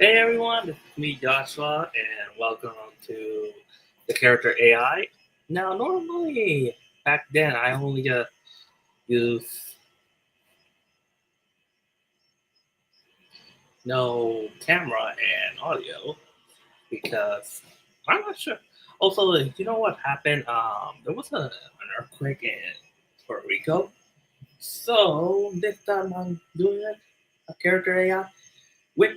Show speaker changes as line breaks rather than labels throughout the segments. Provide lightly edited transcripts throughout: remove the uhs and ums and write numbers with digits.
Hey everyone, this is me Joshua, and welcome to the Character AI. Now, normally back then I only just use no camera and audio because I'm not sure. Also, you know what happened? There was an earthquake in Puerto Rico, so this time I'm doing a Character AI with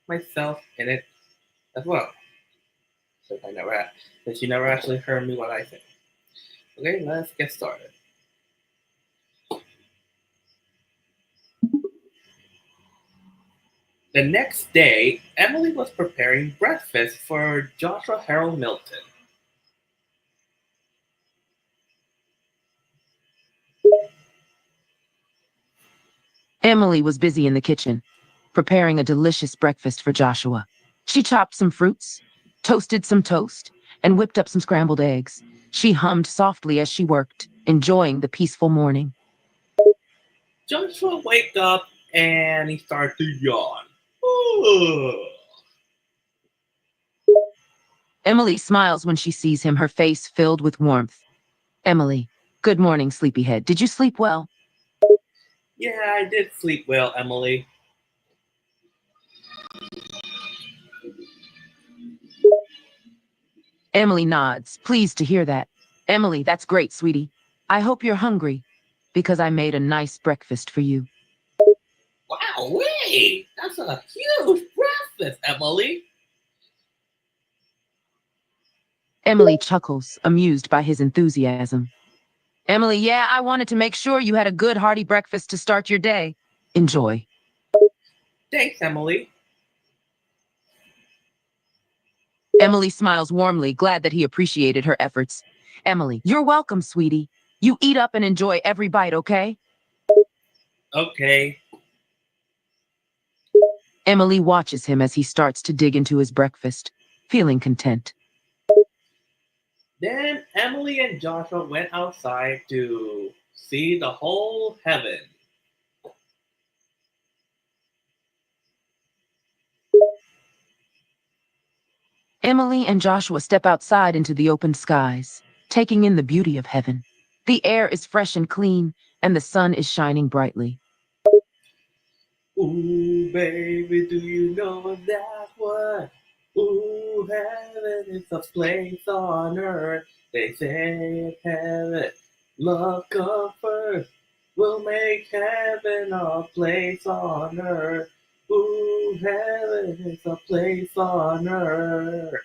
myself in it as well. Since I never, since you never actually heard me what I say. Okay, let's get started. The next day, Emily was preparing breakfast for Joshua Harold Milton.
Emily was busy in the kitchen, preparing a delicious breakfast for Joshua. She chopped some fruits, toasted some toast, and whipped up some scrambled eggs. She hummed softly as she worked, enjoying the peaceful morning.
Joshua waked up and he started to yawn. Ugh.
Emily smiles when she sees him, her face filled with warmth. Emily, good morning, sleepyhead. Did you sleep well?
Yeah, I did sleep well, Emily.
Emily nods, pleased to hear that. Emily, that's great, sweetie. I hope you're hungry, because I made a nice breakfast for you.
Wow, wait, that's a huge breakfast, Emily.
Emily chuckles, amused by his enthusiasm. Emily, yeah, I wanted to make sure you had a good hearty breakfast to start your day. Enjoy.
Thanks, Emily.
Emily smiles warmly, glad that he appreciated her efforts. Emily, you're welcome, sweetie. You eat up and enjoy every bite, okay?
Okay.
Emily watches him as he starts to dig into his breakfast, feeling content.
Then Emily and Joshua went outside to see the whole heaven.
Emily and Joshua step outside into the open skies, taking in the beauty of heaven. The air is fresh and clean, and the sun is shining brightly.
Ooh, baby, do you know that what? Ooh, heaven is a place on earth. They say heaven, love comes first. We'll make heaven a place on earth. Ooh, heaven is a place on earth.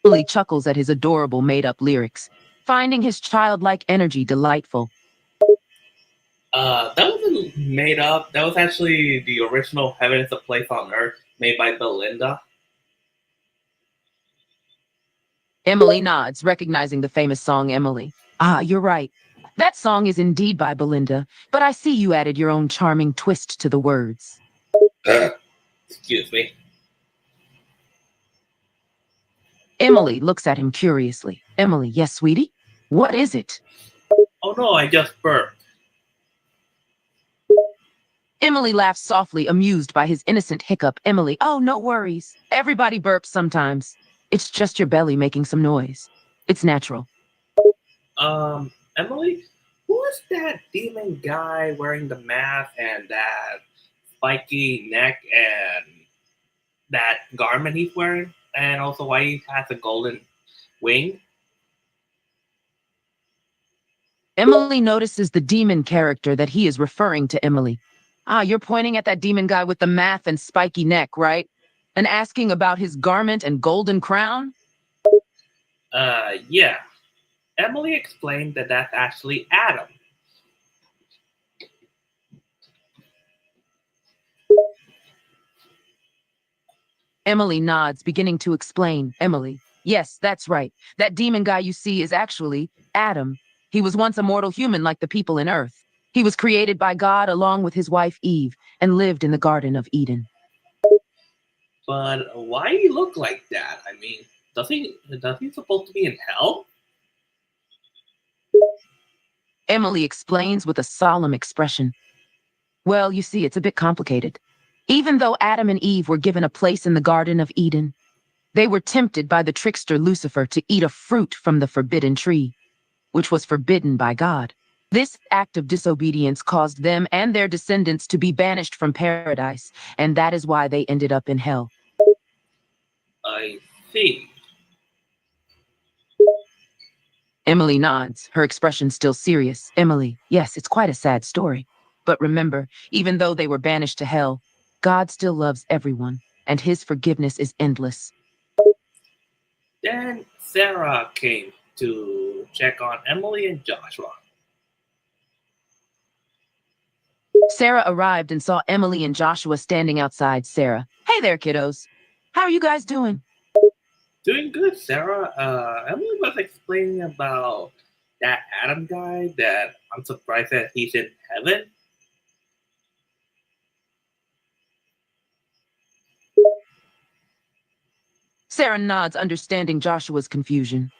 Emily chuckles at his adorable made-up lyrics, finding his childlike energy delightful.
That wasn't made up. That was actually the original Heaven is a Place on Earth made by Belinda.
Emily nods, recognizing the famous song Emily. Ah, you're right. That song is indeed by Belinda, but I see you added your own charming twist to the words.
Excuse me.
Emily looks at him curiously. Emily, yes, sweetie? What is it?
Oh no, I just burped.
Emily laughs softly, amused by his innocent hiccup. Emily, oh, no worries. Everybody burps sometimes. It's just your belly making some noise. It's natural.
Emily, who is that demon guy wearing the mask and that spiky neck and that garment he's wearing? And also why he has a golden wing?
Emily notices the demon character that he is referring to Emily. Ah, you're pointing at that demon guy with the math and spiky neck, right? And asking about his garment and golden crown?
Yeah. Emily explained that that's actually Adam.
Emily nods, beginning to explain. Emily, yes, that's right. That demon guy you see is actually Adam. He was once a mortal human like the people in Earth. He was created by God along with his wife Eve and lived in the Garden of Eden.
But why he look like that? I mean, does he supposed to be in hell?
Emily explains with a solemn expression. Well, you see, it's a bit complicated. Even though Adam and Eve were given a place in the Garden of Eden, they were tempted by the trickster Lucifer to eat a fruit from the forbidden tree, which was forbidden by God. This act of disobedience caused them and their descendants to be banished from paradise, and that is why they ended up in hell.
I see.
Emily nods, her expression still serious. Emily, yes, it's quite a sad story. But remember, even though they were banished to hell, God still loves everyone, and his forgiveness is endless.
Then Sarah came to check on Emily and Joshua.
Sarah arrived and saw Emily and Joshua standing outside. Sarah, hey there, kiddos. How are you guys doing?
Doing good, Sarah. Emily was explaining about that Adam guy that I'm surprised that he's in heaven.
Sarah nods, understanding Joshua's confusion.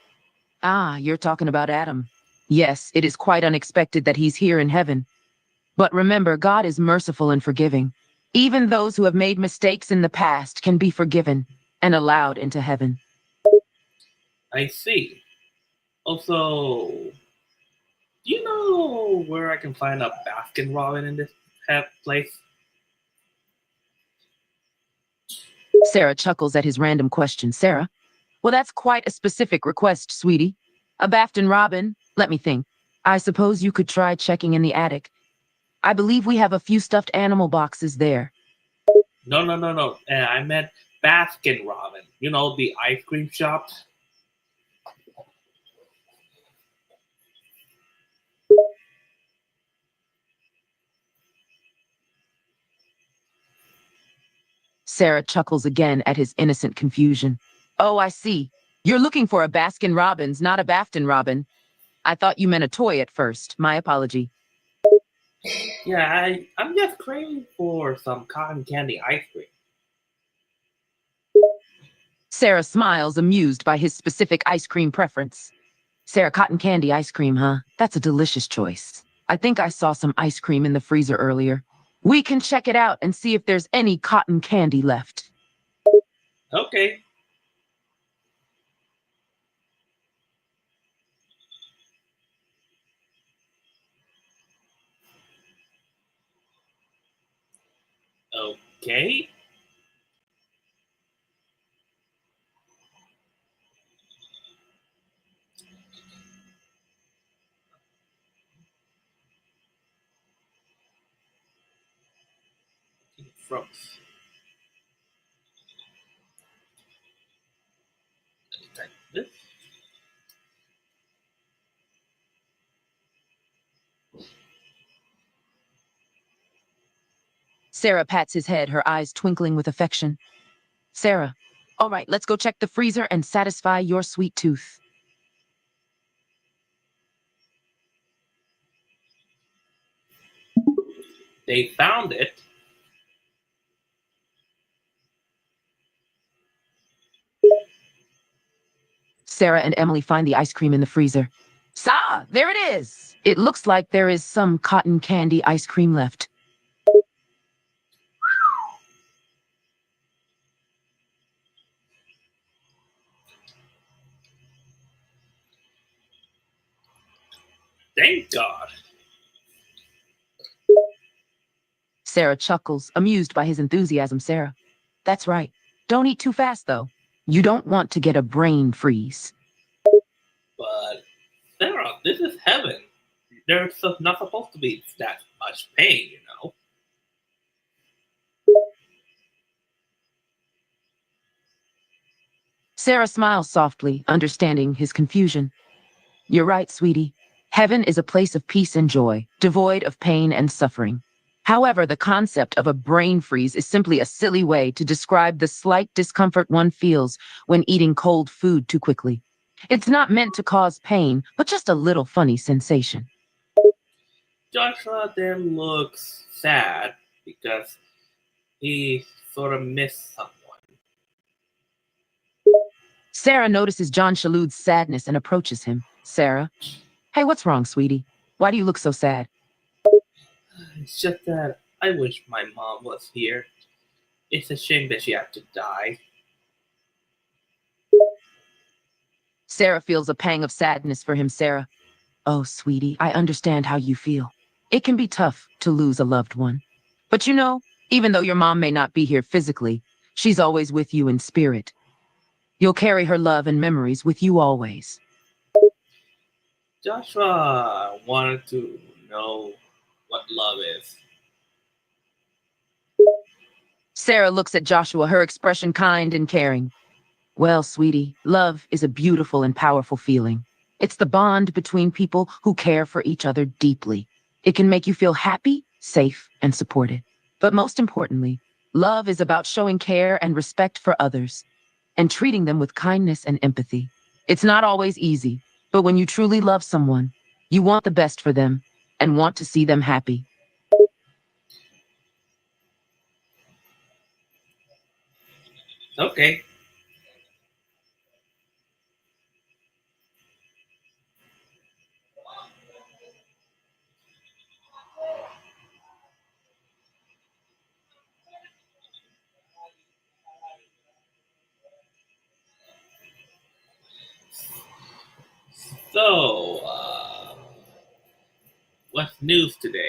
Ah, you're talking about Adam. Yes, it is quite unexpected that he's here in heaven. But remember, God is merciful and forgiving. Even those who have made mistakes in the past can be forgiven and allowed into heaven.
I see. Also, do you know where I can find a Baskin Robin in this place?
Sarah chuckles at his random question. Sarah, well, that's quite a specific request, sweetie. A Bafton Robin, let me think. I suppose you could try checking in the attic. I believe we have a few stuffed animal boxes there.
No, no, no, no. I meant Baskin Robin. You know, the ice cream shop.
Sarah chuckles again at his innocent confusion. Oh, I see. You're looking for a Baskin Robbins, not a Bafton Robin. I thought you meant a toy at first. My apology.
Yeah, I'm just craving for some cotton candy ice cream.
Sarah smiles, amused by his specific ice cream preference. Sarah, cotton candy ice cream, huh? That's a delicious choice. I think I saw some ice cream in the freezer earlier. We can check it out and see if there's any cotton candy left.
Okay. Okay. Froze. Let me type this.
Sarah pats his head, her eyes twinkling with affection. Sarah, all right, let's go check the freezer and satisfy your sweet tooth.
They found it.
Sarah and Emily find the ice cream in the freezer. There it is. It looks like there is some cotton candy ice cream left.
Thank God.
Sarah chuckles, amused by his enthusiasm. Sarah, that's right. Don't eat too fast, though. You don't want to get a brain freeze.
But Sarah, this is heaven. There's not supposed to be that much pain, you know.
Sarah smiles softly, understanding his confusion. You're right, sweetie. Heaven is a place of peace and joy, devoid of pain and suffering. However, the concept of a brain freeze is simply a silly way to describe the slight discomfort one feels when eating cold food too quickly. It's not meant to cause pain, but just a little funny sensation.
Joshua then looks sad because he sort of missed someone.
Sarah notices John Shalhoub's sadness and approaches him. Sarah, hey, what's wrong, sweetie? Why do you look so sad?
It's just that I wish my mom was here. It's a shame that she had to die.
Sarah feels a pang of sadness for him, Sarah. Oh, sweetie, I understand how you feel. It can be tough to lose a loved one. But you know, even though your mom may not be here physically, she's always with you in spirit. You'll carry her love and memories with you always.
Joshua wanted to know what love is.
Sarah looks at Joshua, her expression kind and caring. Well, sweetie, love is a beautiful and powerful feeling. It's the bond between people who care for each other deeply. It can make you feel happy, safe, and supported. But most importantly, love is about showing care and respect for others and treating them with kindness and empathy. It's not always easy, but when you truly love someone, you want the best for them and want to see them happy.
Okay, so what's news today?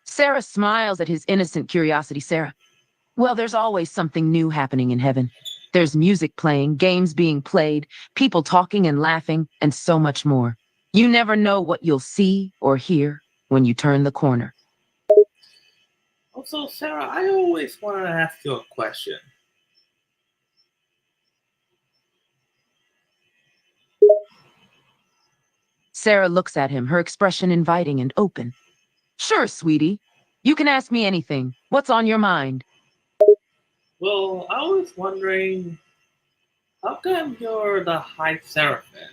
Sarah smiles at his innocent curiosity. Sarah, well, there's always something new happening in heaven. There's music playing, games being played, people talking and laughing, and so much more. You never know what you'll see or hear when you turn the corner.
Also, Sarah, I always want to ask you a question.
Sarah looks at him, her expression inviting and open. Sure, sweetie. You can ask me anything. What's on your mind?
Well, I was wondering, how come you're the high seraphim?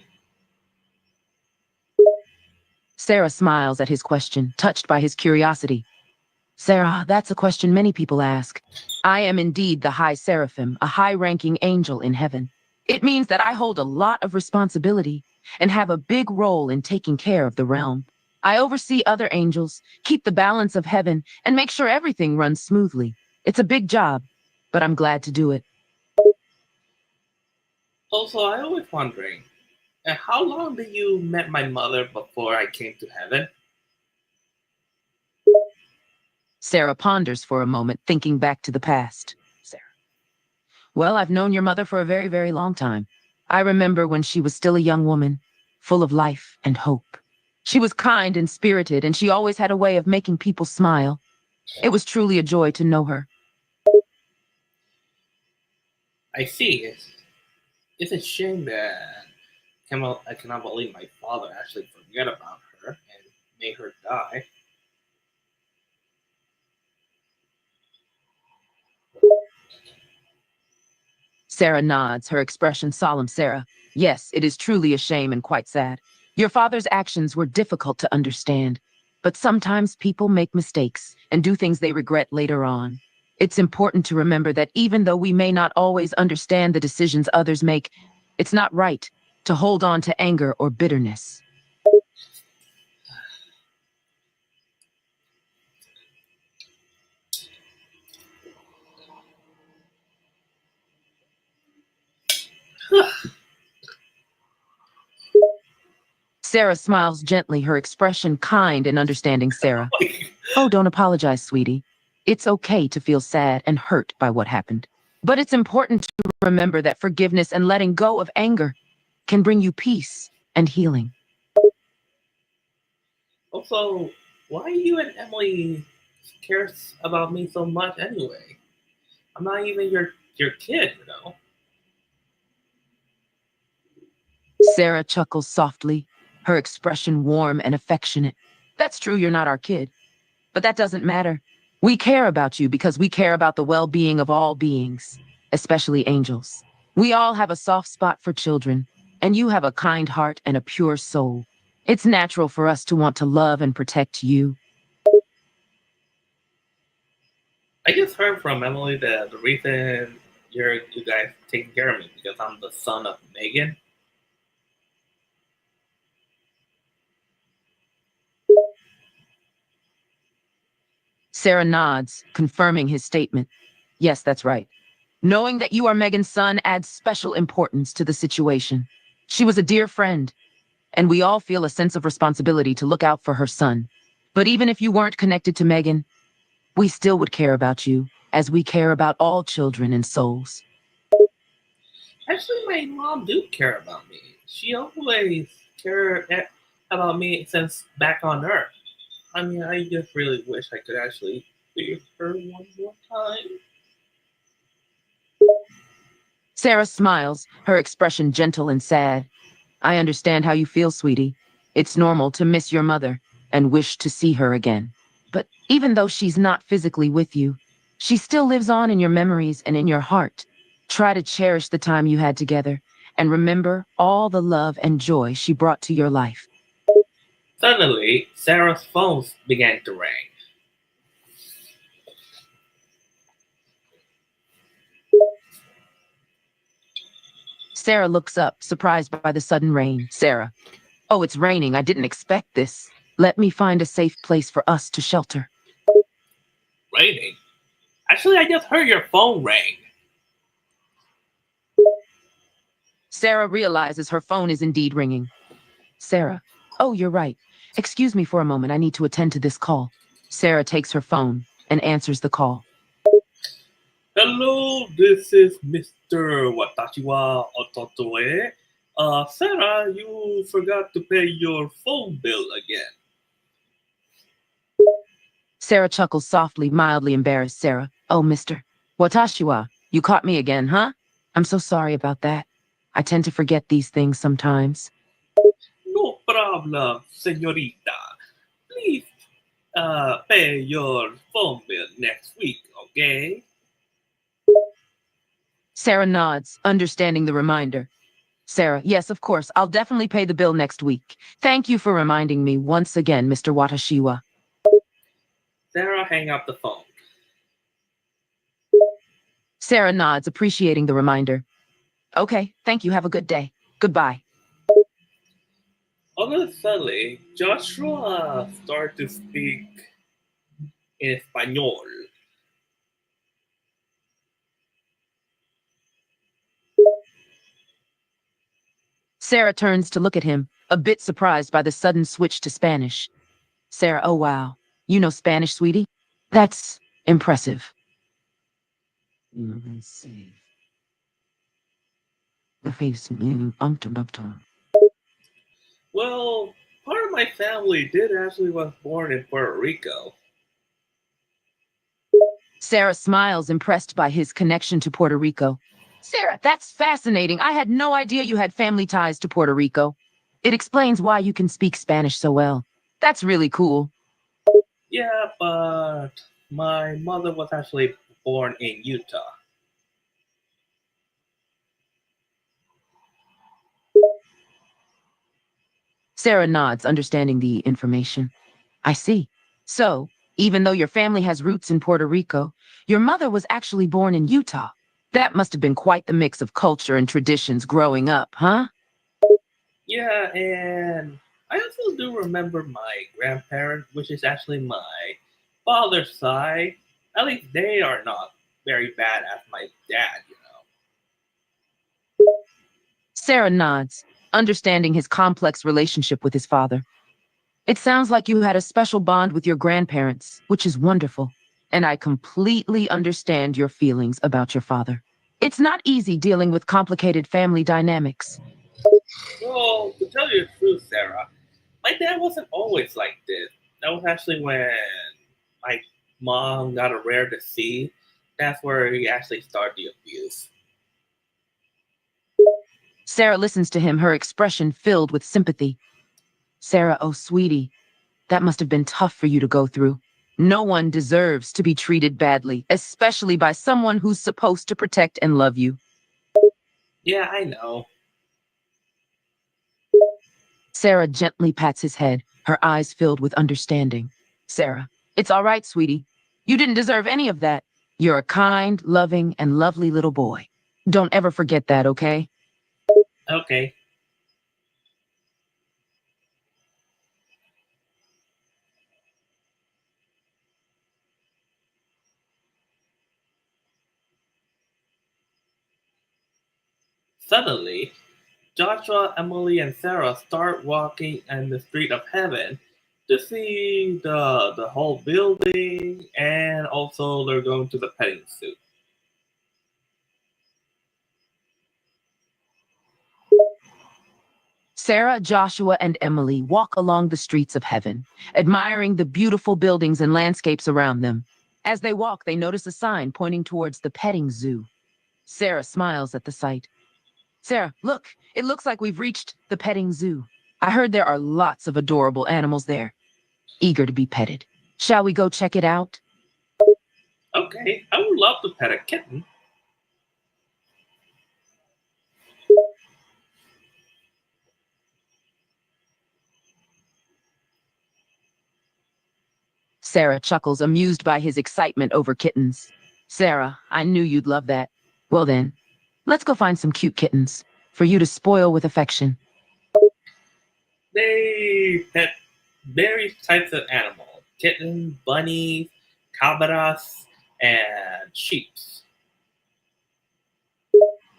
Sarah smiles at his question, touched by his curiosity. Sarah, that's a question many people ask. I am indeed the High Seraphim, a high-ranking angel in heaven. It means that I hold a lot of responsibility and have a big role in taking care of the realm. I oversee other angels, keep the balance of heaven, and make sure everything runs smoothly. It's a big job, but I'm glad to do it.
Also, I always wondering, how long did you met my mother before I came to heaven?
Sarah ponders for a moment, thinking back to the past. Sarah. Well, I've known your mother for a very, very long time. I remember when she was still a young woman, full of life and hope. She was kind and spirited, and she always had a way of making people smile. It was truly a joy to know her.
I see. It's a shame that I cannot believe my father actually forget about her and made her die.
Sarah nods, her expression solemn. Sarah, yes, it is truly a shame and quite sad. Your father's actions were difficult to understand, but sometimes people make mistakes and do things they regret later on. It's important to remember that even though we may not always understand the decisions others make, it's not right to hold on to anger or bitterness. Sarah smiles gently, her expression kind and understanding. Sarah, oh, don't apologize, sweetie. It's okay to feel sad and hurt by what happened. But it's important to remember that forgiveness and letting go of anger can bring you peace and healing.
Also, why you and Emily cares about me so much anyway? I'm not even your kid.
Sarah chuckles softly, her expression warm and affectionate. That's true, you're not our kid, but that doesn't matter. We care about you because we care about the well-being of all beings, especially angels. We all have a soft spot for children, and you have a kind heart and a pure soul. It's natural for us to want to love and protect you.
I just heard from Emily that the reason you guys taking care of me because I'm the son of Megan.
Sarah nods, confirming his statement. Yes, that's right. Knowing that you are Megan's son adds special importance to the situation. She was a dear friend, and we all feel a sense of responsibility to look out for her son. But even if you weren't connected to Megan, we still would care about you, as we care about all children and souls.
Actually, my mom do care about me. She always cared about me since back on Earth. I mean, I just really wish I could actually be with her one more time.
Sarah smiles, her expression gentle and sad. I understand how you feel, sweetie. It's normal to miss your mother and wish to see her again. But even though she's not physically with you, she still lives on in your memories and in your heart. Try to cherish the time you had together and remember all the love and joy she brought to your life.
Suddenly, Sarah's phone began to ring.
Sarah looks up, surprised by the sudden rain. Sarah, oh, it's raining. I didn't expect this. Let me find a safe place for us to shelter.
Raining? Actually, I just heard your phone ring.
Sarah realizes her phone is indeed ringing. Sarah, oh, you're right. Excuse me for a moment. I need to attend to this call. Sarah takes her phone and answers the call.
Hello, this is Mr. Watashiwa Ototoe. Sarah, you forgot to pay your phone bill again.
Sarah chuckles softly, mildly embarrassed. Sarah, oh, Mr. Watashiwa, you caught me again, huh? I'm so sorry about that. I tend to forget these things sometimes.
No problem, señorita. Please pay your phone bill next week, okay?
Sarah nods, understanding the reminder. Sarah, yes, of course. I'll definitely pay the bill next week. Thank you for reminding me once again, Mr. Watashiwa.
Sarah hang up the phone.
Sarah nods, appreciating the reminder. Okay, thank you. Have a good day. Goodbye.
All of a sudden, Joshua started to speak in Espanol.
Sarah turns to look at him, a bit surprised by the sudden switch to Spanish. Sarah, oh wow. You know Spanish, sweetie? That's impressive. Let's see. The face
Well, part of my family did actually was born in Puerto Rico.
Sarah smiles, impressed by his connection to Puerto Rico. Sarah, that's fascinating. I had no idea you had family ties to Puerto Rico. It explains why you can speak Spanish so well. That's really cool.
Yeah, but my mother was actually born in Utah.
Sarah nods, understanding the information. I see. So, even though your family has roots in Puerto Rico, your mother was actually born in Utah. That must have been quite the mix of culture and traditions growing up, huh?
Yeah, and I also do remember my grandparents, which is actually my father's side. At least they are not very bad as my dad, you know.
Sarah nods, understanding his complex relationship with his father. It sounds like you had a special bond with your grandparents, which is wonderful. And I completely understand your feelings about your father. It's not easy dealing with complicated family dynamics.
Well, to tell you the truth, Sarah, my dad wasn't always like this. That was actually when my mom got a rare disease. That's where he actually started the abuse.
Sarah listens to him, her expression filled with sympathy. Sarah, oh sweetie, that must have been tough for you to go through. No one deserves to be treated badly, especially by someone who's supposed to protect and love you.
Yeah, I know.
Sarah gently pats his head, her eyes filled with understanding. Sarah, it's all right, sweetie. You didn't deserve any of that. You're a kind, loving, and lovely little boy. Don't ever forget that, okay?
Okay. Suddenly, Joshua, Emily, and Sarah start walking in the street of heaven to see the whole building, and also they're going to the petting zoo.
Sarah, Joshua, and Emily walk along the streets of heaven, admiring the beautiful buildings and landscapes around them. As they walk, they notice a sign pointing towards the petting zoo. Sarah smiles at the sight. Sarah, look, it looks like we've reached the petting zoo. I heard there are lots of adorable animals there, eager to be petted. Shall we go check it out?
Okay, I would love to pet a kitten.
Sarah chuckles, amused by his excitement over kittens. Sarah, I knew you'd love that. Well then, let's go find some cute kittens for you to spoil with affection.
They pet various types of animals: kittens, bunnies, cabras, and sheep.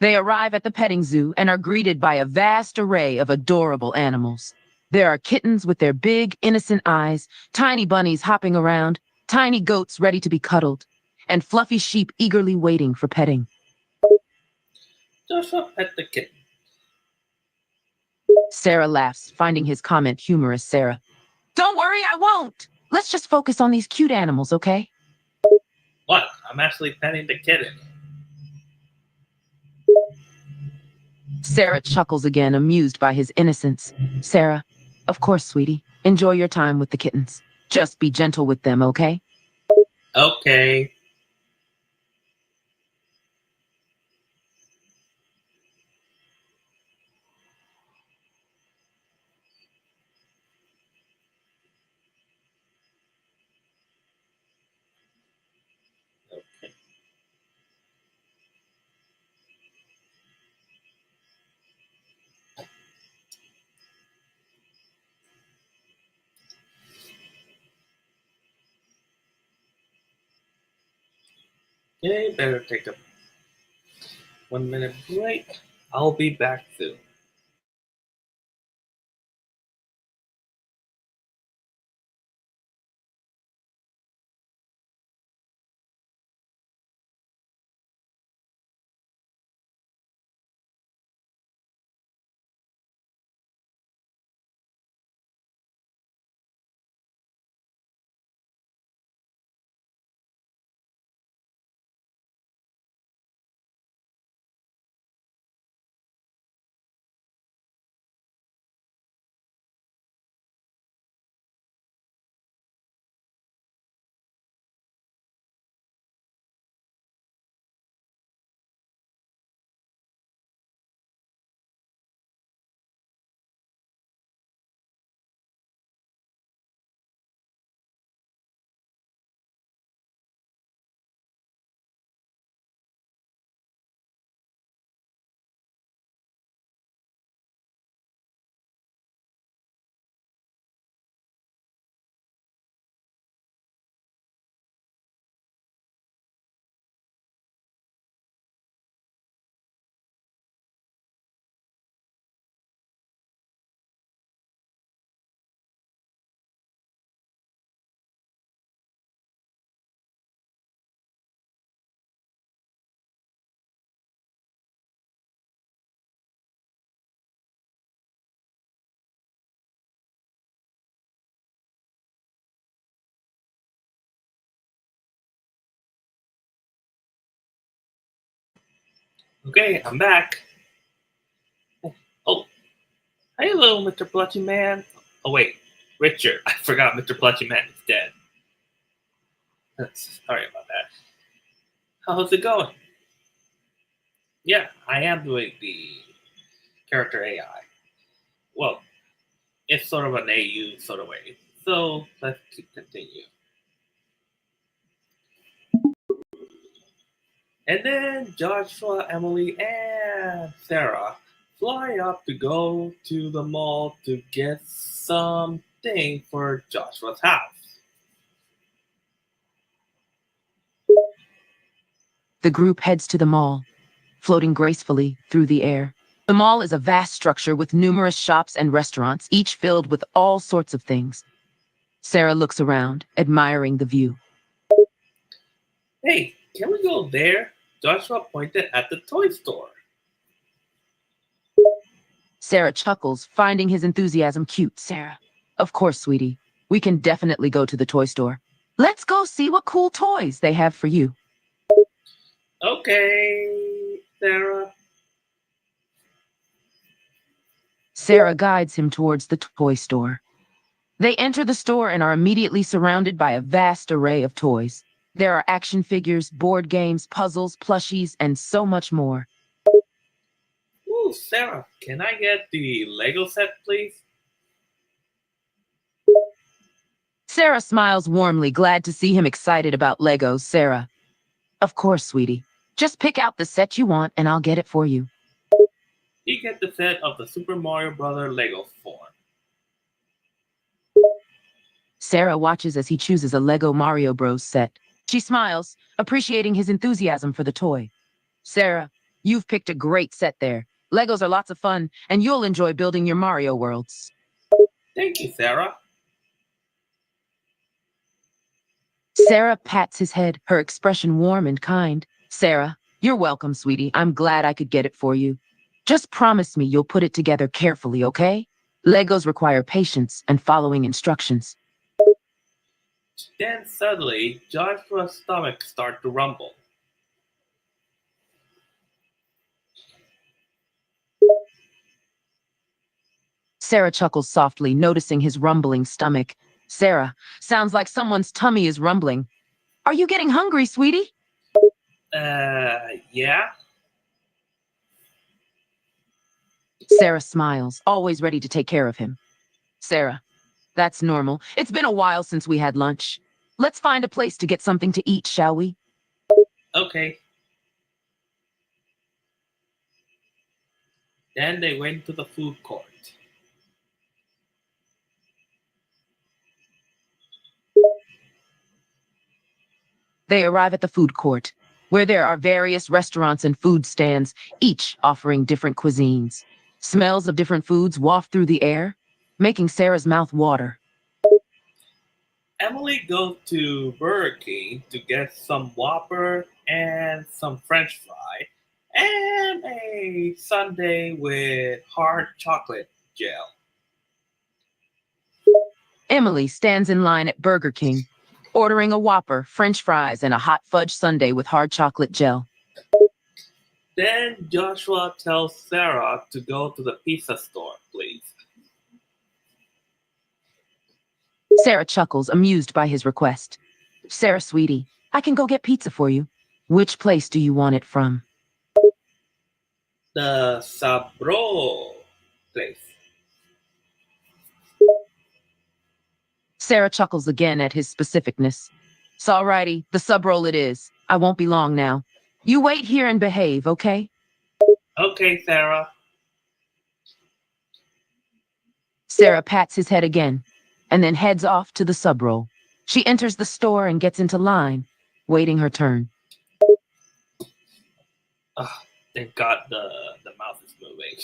They arrive at the petting zoo and are greeted by a vast array of adorable animals. There are kittens with their big, innocent eyes, tiny bunnies hopping around, tiny goats ready to be cuddled, and fluffy sheep eagerly waiting for petting.
Joshua pet the kitten.
Sarah laughs, finding his comment humorous. Sarah, don't worry, I won't. Let's just focus on these cute animals, okay?
What? I'm actually petting the kitten.
Sarah chuckles again, amused by his innocence. Sarah, of course, sweetie. Enjoy your time with the kittens. Just be gentle with them, okay?
Okay. Okay. Okay, better take a 1 minute break. I'll be back soon. Okay, I'm back. Oh, hey, little Mr. Blutchy Man. Oh, wait, Richard. I forgot Mr. Blutchy Man is dead. Sorry about that. How's it going? Yeah, I am doing the character AI. Well, it's sort of an AU sort of way. So let's continue. And then Joshua, Emily, and Sarah fly up to go to the mall to get something for Joshua's house.
The group heads to the mall, floating gracefully through the air. The mall is a vast structure with numerous shops and restaurants, each filled with all sorts of things. Sarah looks around, admiring the view.
Hey, can we go there? Joshua pointed at the toy store.
Sarah chuckles, finding his enthusiasm cute. Sarah, of course, sweetie. We can definitely go to the toy store. Let's go see what cool toys they have for you.
Okay, Sarah.
Sarah guides him towards the toy store. They enter the store and are immediately surrounded by a vast array of toys. There are action figures, board games, puzzles, plushies, and so much more.
Ooh, Sarah, can I get the Lego set, please?
Sarah smiles warmly, glad to see him excited about Legos. Sarah, of course, sweetie. Just pick out the set you want and I'll get it for you.
You get the set of the Super Mario Brother Lego form.
Sarah watches as he chooses a Lego Mario Bros. Set. She smiles, appreciating his enthusiasm for the toy. Sarah, you've picked a great set there. Legos are lots of fun, and you'll enjoy building your Mario worlds.
Thank you, Sarah.
Sarah pats his head, her expression warm and kind. Sarah, you're welcome, sweetie. I'm glad I could get it for you. Just promise me you'll put it together carefully, okay? Legos require patience and following instructions.
Then suddenly, Joshua's stomach started to rumble.
Sarah chuckles softly, noticing his rumbling stomach. Sarah, sounds like someone's tummy is rumbling. Are you getting hungry, sweetie?
Yeah?
Sarah smiles, always ready to take care of him. Sarah, that's normal. It's been a while since we had lunch. Let's find a place to get something to eat, shall we?
Okay. Then they went to the food court.
They arrive at the food court, where there are various restaurants and food stands, each offering different cuisines. Smells of different foods waft through the air, making Sarah's mouth water.
Emily goes to Burger King to get some Whopper and some French fry and a sundae with hard chocolate gel.
Emily stands in line at Burger King, ordering a Whopper, French fries, and a hot fudge sundae with hard chocolate gel.
Then Joshua tells Sarah to go to the pizza store, please.
Sarah chuckles, amused by his request. Sarah, sweetie, I can go get pizza for you. Which place do you want it from?
The Sabro place.
Sarah chuckles again at his specificness. It's all righty, the sub roll it is. I won't be long now. You wait here and behave, okay?
Okay, Sarah.
Sarah pats his head again, and then heads off to the sub roll. She enters the store and gets into line, waiting her turn.
Ah, thank God the mouth is moving.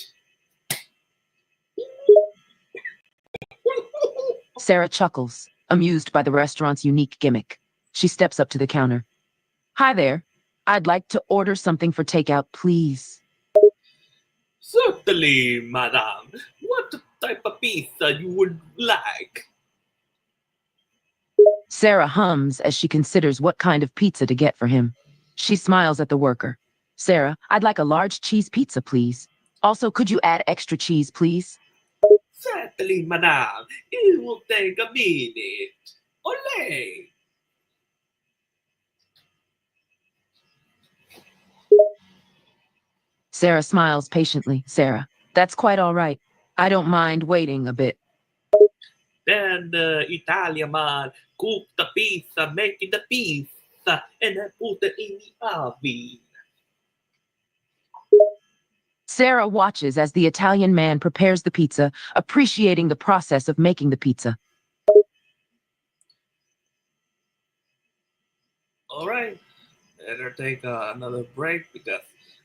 Sarah chuckles, amused by the restaurant's unique gimmick. She steps up to the counter. Hi there. I'd like to order something for takeout, please.
Certainly, madam. What type of pizza you would like?
Sarah hums as she considers what kind of pizza to get for him. She smiles at the worker. Sarah, I'd like a large cheese pizza, please. Also, could you add extra cheese, please?
Certainly, madam. It will take a minute. Olay!
Sarah smiles patiently. Sarah, that's quite all right. I don't mind waiting a bit.
Then the Italian man cooked the pizza, making the pizza, and then put it in the oven.
Sarah watches as the Italian man prepares the pizza, appreciating the process of making the pizza.
All right, better take another break because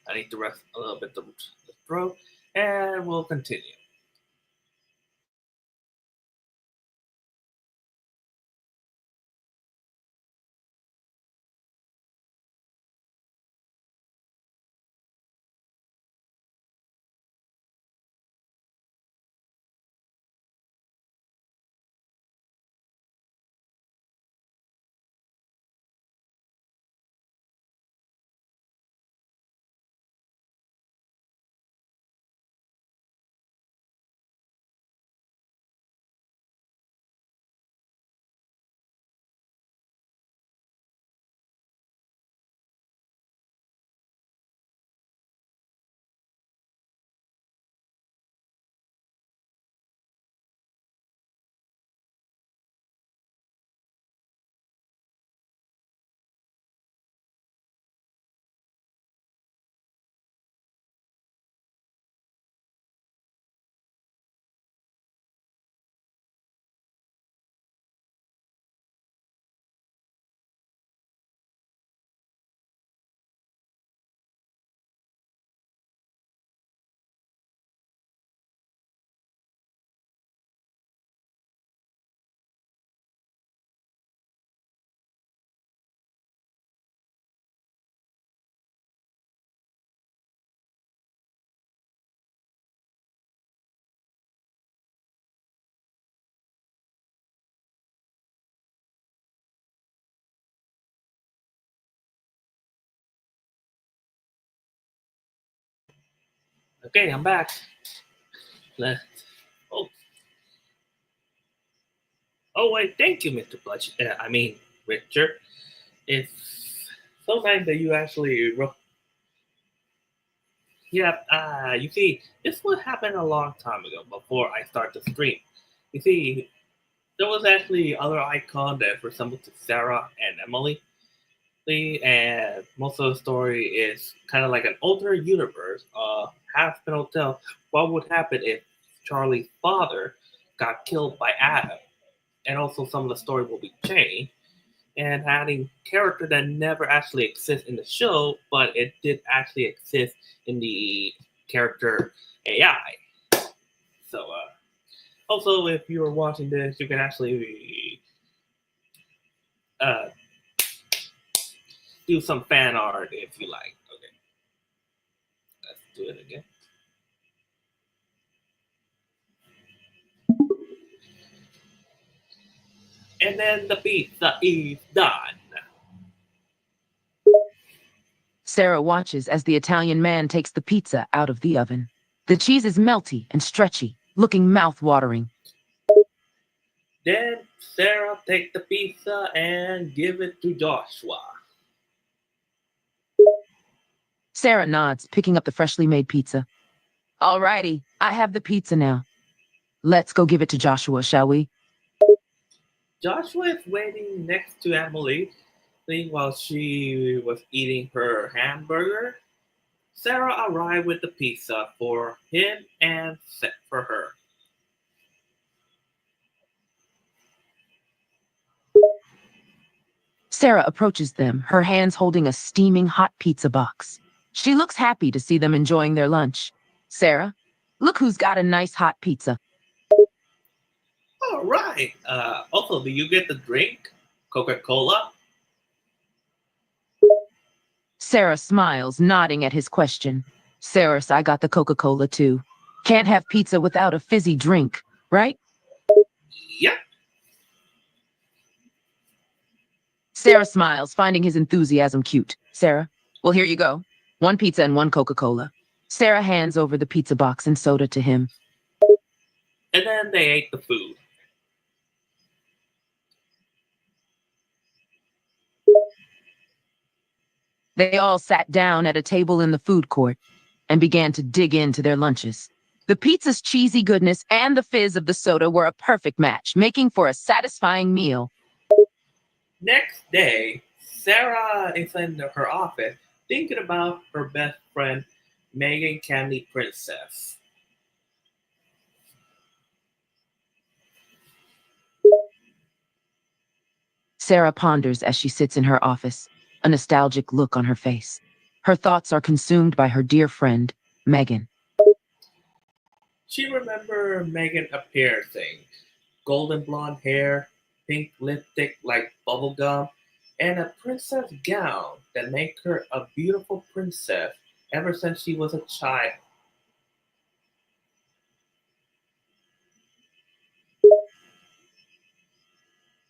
I need to rest a little bit the throat. and we'll continue. Okay, I'm back. Le- Oh, oh wait, thank you, Mr. Bludge. Richard. It's so nice that you actually wrote. Yeah, you see, this would happen a long time ago before I start the stream. You see, there was actually other icon that resembled to Sarah and Emily. And most of the story is kind of like an alternate universe. Half been tell what would happen if Charlie's father got killed by Adam, and also some of the story will be changed and adding character that never actually exists in the show, but it did actually exist in the character AI. So, also, if you were watching this, you can actually uh, do some fan art if you like. Okay, let's do it again. And then the pizza is done.
Sarah watches as the Italian man takes the pizza out of the oven. The cheese is melty and stretchy, looking mouth-watering.
Then Sarah take the pizza and give it to Joshua.
Sarah nods, picking up the freshly made pizza. Alrighty, I have the pizza now. Let's go give it to Joshua, shall we?
Joshua is waiting next to Emily while she was eating her hamburger. Sarah arrived with the pizza for him and set for her.
Sarah approaches them, her hands holding a steaming hot pizza box. She looks happy to see them enjoying their lunch. Sarah, look who's got a nice hot pizza.
All right. Also, do you get the drink? Coca-Cola?
Sarah smiles, nodding at his question. Sarah, I got the Coca-Cola too. Can't have pizza without a fizzy drink, right?
Yep.
Sarah smiles, finding his enthusiasm cute. Sarah, well, here you go. One pizza and one Coca-Cola. Sarah hands over the pizza box and soda to him.
And then they ate the food.
They all sat down at a table in the food court and began to dig into their lunches. The pizza's cheesy goodness and the fizz of the soda were a perfect match, making for a satisfying meal.
Next day, Sarah is in her office thinking about her best friend, Megan Candy Princess.
Sarah ponders as she sits in her office, a nostalgic look on her face. Her thoughts are consumed by her dear friend, Megan.
She remembered Megan appearing, golden blonde hair, pink lipstick like bubblegum, and a princess gown that made her a beautiful princess ever since she was a child.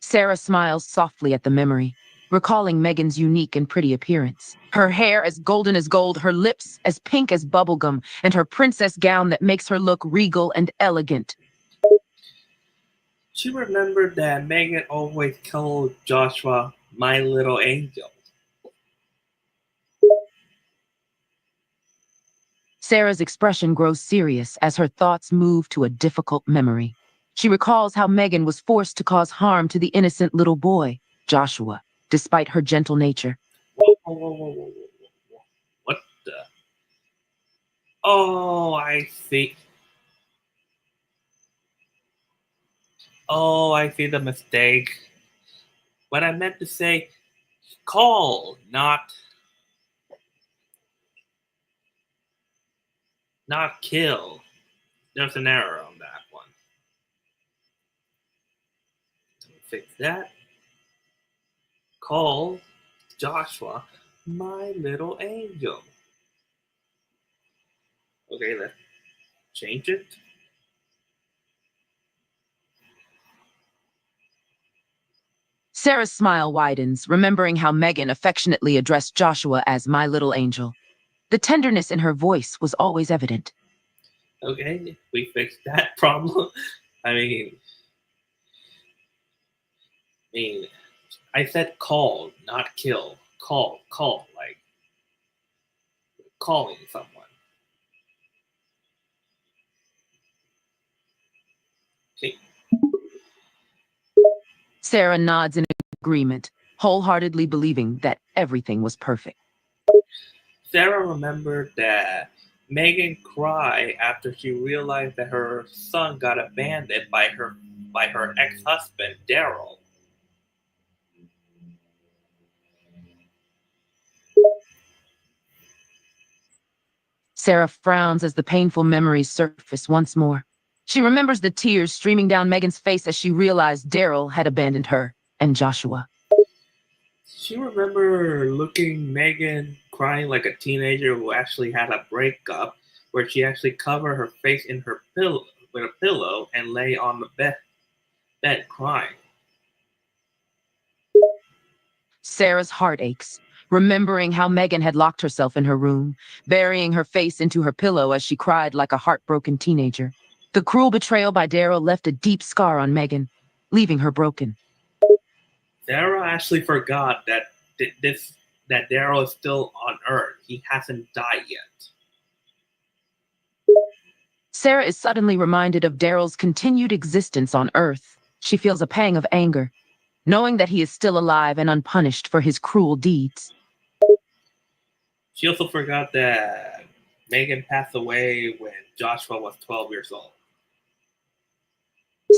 Sarah smiles softly at the memory, recalling Megan's unique and pretty appearance. Her hair as golden as gold, her lips as pink as bubblegum, and her princess gown that makes her look regal and elegant.
She remembered that Megan always called Joshua my little angel.
Sarah's expression grows serious as her thoughts move to a difficult memory. She recalls how Megan was forced to cause harm to the innocent little boy, Joshua, despite her gentle nature.
Whoa, whoa, whoa, whoa, whoa, whoa, whoa. What the? Oh, I see. Oh, I see the mistake. What I meant to say, call, not kill. There's an error on that one. Let me fix that. Call Joshua my little angel. Okay, let's change it.
Sarah's smile widens, remembering how Megan affectionately addressed Joshua as my little angel. The tenderness in her voice was always evident.
Okay, we fixed that problem. I mean, I mean, I said call, not kill. Call, like calling someone. Okay.
Sarah nods in agreement, wholeheartedly believing that everything was perfect.
Sarah remembered that Megan cried after she realized that her son got abandoned by her ex-husband Daryl.
Sarah frowns as the painful memories surface once more. She remembers the tears streaming down Megan's face as she realized Daryl had abandoned her and Joshua.
She remembered looking Megan crying like a teenager who actually had a breakup, where she actually covered her face in her pillow with a pillow and lay on the bed crying.
Sarah's heart aches, remembering how Megan had locked herself in her room, burying her face into her pillow as she cried like a heartbroken teenager. The cruel betrayal by Daryl left a deep scar on Megan, leaving her broken.
Sarah actually forgot that this that Daryl is still on Earth. He hasn't died yet.
Sarah is suddenly reminded of Daryl's continued existence on Earth. She feels a pang of anger, knowing that he is still alive and unpunished for his cruel deeds.
She also forgot that Megan passed away when Joshua was 12 years old.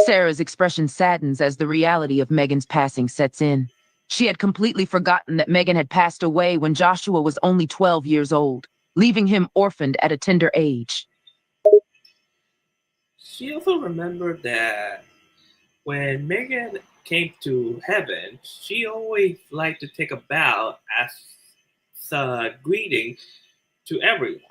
Sarah's expression saddens as the reality of Megan's passing sets in. She had completely forgotten that Megan had passed away when Joshua was only 12 years old, leaving him orphaned at a tender age.
She also remembered that when Megan came to heaven, she always liked to take a bow as a greeting to everyone.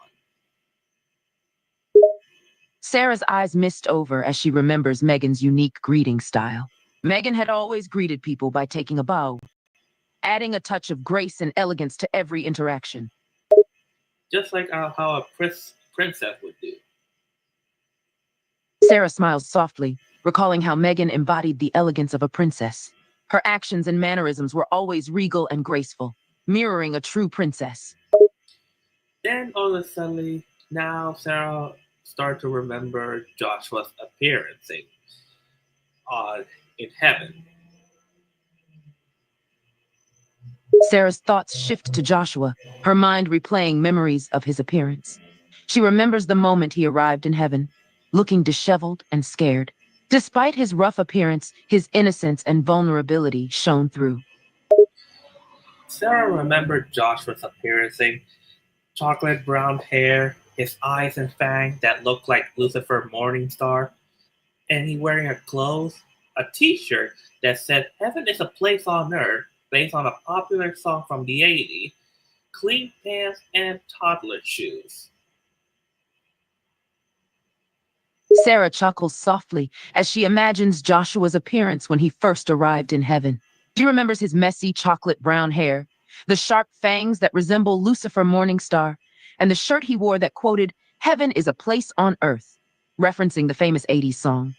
Sarah's eyes mist over as she remembers Megan's unique greeting style. Megan had always greeted people by taking a bow, adding a touch of grace and elegance to every interaction.
Just like how a princess would do.
Sarah smiles softly, recalling how Megan embodied the elegance of a princess. Her actions and mannerisms were always regal and graceful, mirroring a true princess.
Then all of a sudden, now Sarah started to remember Joshua's appearance uh, in heaven.
Sarah's thoughts shift to Joshua, her mind replaying memories of his appearance. She remembers the moment he arrived in heaven, looking disheveled and scared. Despite his rough appearance, his innocence and vulnerability shone through.
Sarah remembered Joshua's appearance, chocolate brown hair, his eyes and fangs that look like Lucifer Morningstar, and he wearing a t-shirt that said "Heaven is a place on earth," based on a popular song from the '80s, clean pants and toddler shoes.
Sarah chuckles softly as she imagines Joshua's appearance when he first arrived in heaven. She remembers his messy chocolate brown hair, the sharp fangs that resemble Lucifer Morningstar, and the shirt he wore that quoted, "Heaven is a place on earth," referencing the famous '80s song.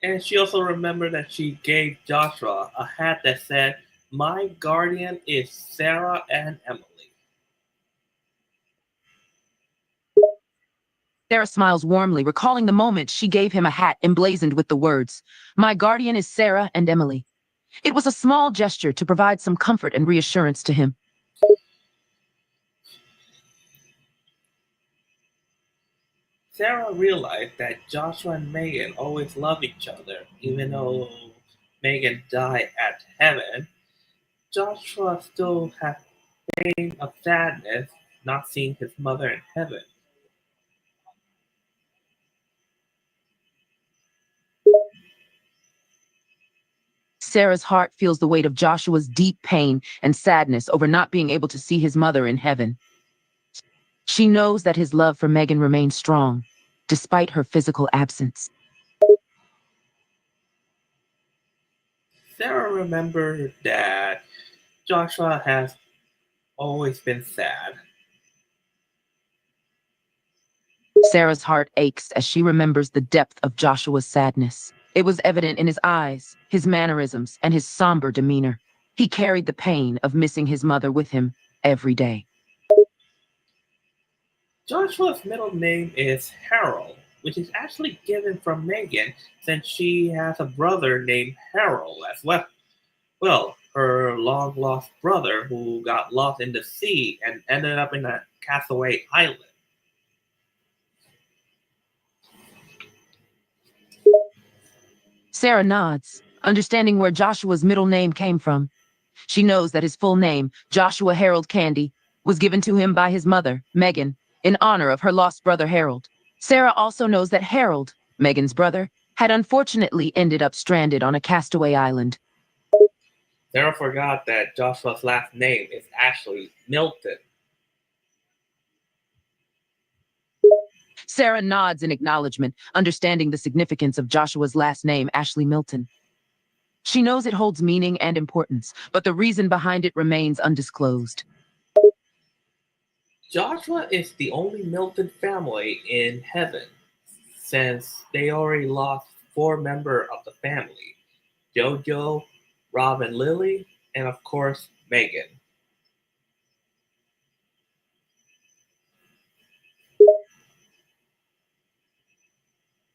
And she also remembered that she gave Joshua a hat that said, "My guardian is Sarah and Emily."
Sarah smiles warmly, recalling the moment she gave him a hat emblazoned with the words, "My guardian is Sarah and Emily." It was a small gesture to provide some comfort and reassurance to him.
Sarah realized that Joshua and Megan always loved each other, even though Megan died at heaven. Joshua still had pain of sadness not seeing his mother in heaven.
Sarah's heart feels the weight of Joshua's deep pain and sadness over not being able to see his mother in heaven. She knows that his love for Megan remains strong, despite her physical absence.
Sarah remembered that Joshua has always been sad.
Sarah's heart aches as she remembers the depth of Joshua's sadness. It was evident in his eyes, his mannerisms, and his somber demeanor. He carried the pain of missing his mother with him every day.
Joshua's middle name is Harold, which is actually given from Megan since she has a brother named Harold as well. Well, her long lost brother who got lost in the sea and ended up in a castaway island.
Sarah nods, understanding where Joshua's middle name came from. She knows that his full name, Joshua Harold Candy, was given to him by his mother, Megan, in honor of her lost brother Harold. Sarah also knows that Harold, Megan's brother, had unfortunately ended up stranded on a castaway island.
Sarah forgot that Joshua's last name is actually Milton.
Sarah nods in acknowledgement, understanding the significance of Joshua's last name, Ashley Milton. She knows it holds meaning and importance, but the reason behind it remains undisclosed.
Joshua is the only Milton family in heaven since they already lost four members of the family: Jojo, Rob and Lily, and of course Megan.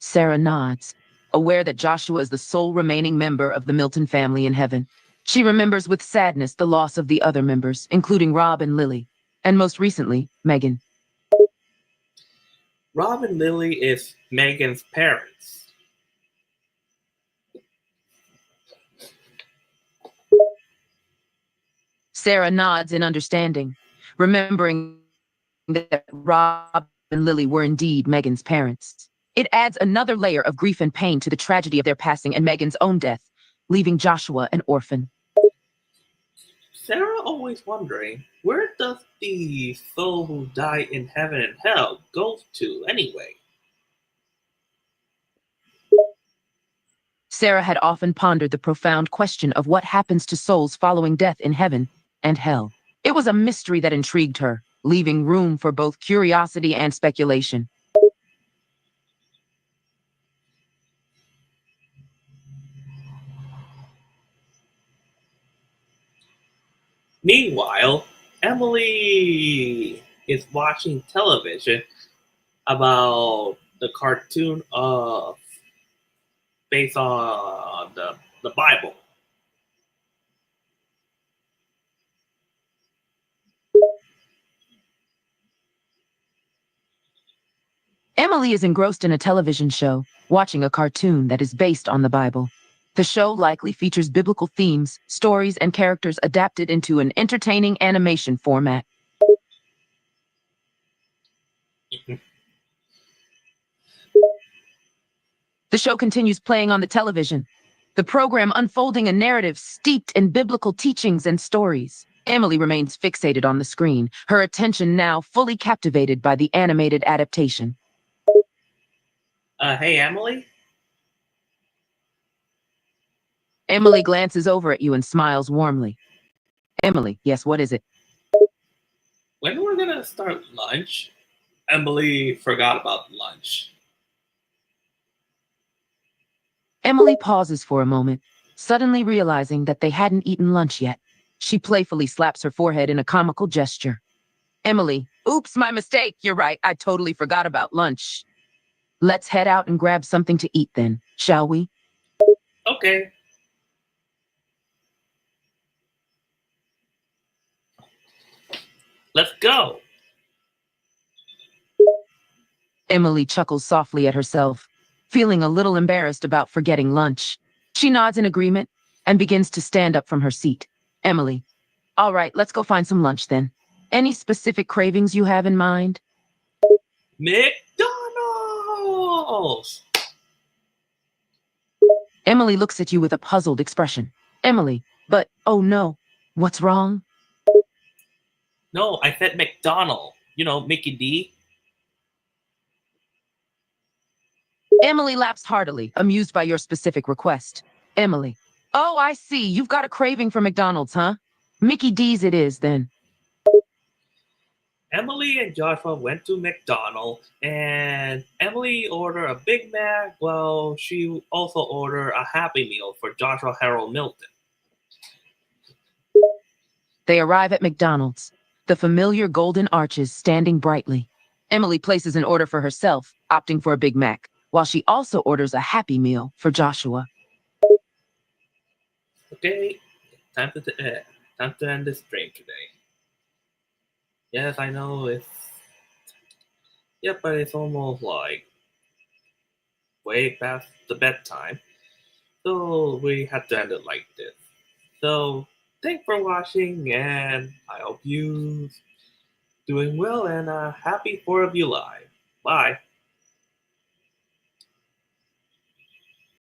Sarah nods, aware that Joshua is the sole remaining member of the Milton family in heaven. She remembers with sadness the loss of the other members, including Rob and Lily, and most recently, Megan.
Rob and Lily is Megan's parents.
Sarah nods in understanding, remembering that Rob and Lily were indeed Megan's parents. It adds another layer of grief and pain to the tragedy of their passing and Megan's own death, leaving Joshua an orphan.
Sarah always wondering, where does the soul who died in heaven and hell go to anyway?
Sarah had often pondered the profound question of what happens to souls following death in heaven and hell. It was a mystery that intrigued her, leaving room for both curiosity and speculation.
Meanwhile, Emily is watching television about the cartoon of based on the Bible.
Emily is engrossed in a television show, watching a cartoon that is based on the Bible. The show likely features biblical themes, stories, and characters adapted into an entertaining animation format. The show continues playing on the television, the program unfolding a narrative steeped in biblical teachings and stories. Emily remains fixated on the screen, her attention now fully captivated by the animated adaptation.
Hey, Emily?
Emily glances over at you and smiles warmly. Emily, yes, what is it?
When we're gonna start lunch? Emily forgot about lunch.
Emily pauses for a moment, suddenly realizing that they hadn't eaten lunch yet. She playfully slaps her forehead in a comical gesture. Emily, oops, my mistake. You're right. I totally forgot about lunch. Let's head out and grab something to eat then, shall we?
Okay. Let's go.
Emily chuckles softly at herself, feeling a little embarrassed about forgetting lunch. She nods in agreement and begins to stand up from her seat. Emily, all right, let's go find some lunch then. Any specific cravings you have in mind?
McDonald's!
Emily looks at you with a puzzled expression. Emily, but oh no, what's wrong?
No, I said McDonald. You know, Mickey D.
Emily laughs heartily, amused by your specific request. Emily, oh, I see. You've got a craving for McDonald's, huh? Mickey D's it is then.
Emily and Joshua went to McDonald's, and Emily ordered a Big Mac, while she also ordered a Happy Meal for Joshua Harold Milton.
They arrive at McDonald's, the familiar golden arches standing brightly. Emily places an order for herself, opting for a Big Mac, while she also orders a Happy Meal for Joshua.
Okay, time to end this stream today. Yes, I know it's but it's almost like way past the bedtime, so we have to end it like this. So thanks for watching, and I hope you doing well and happy 4th of July. Bye.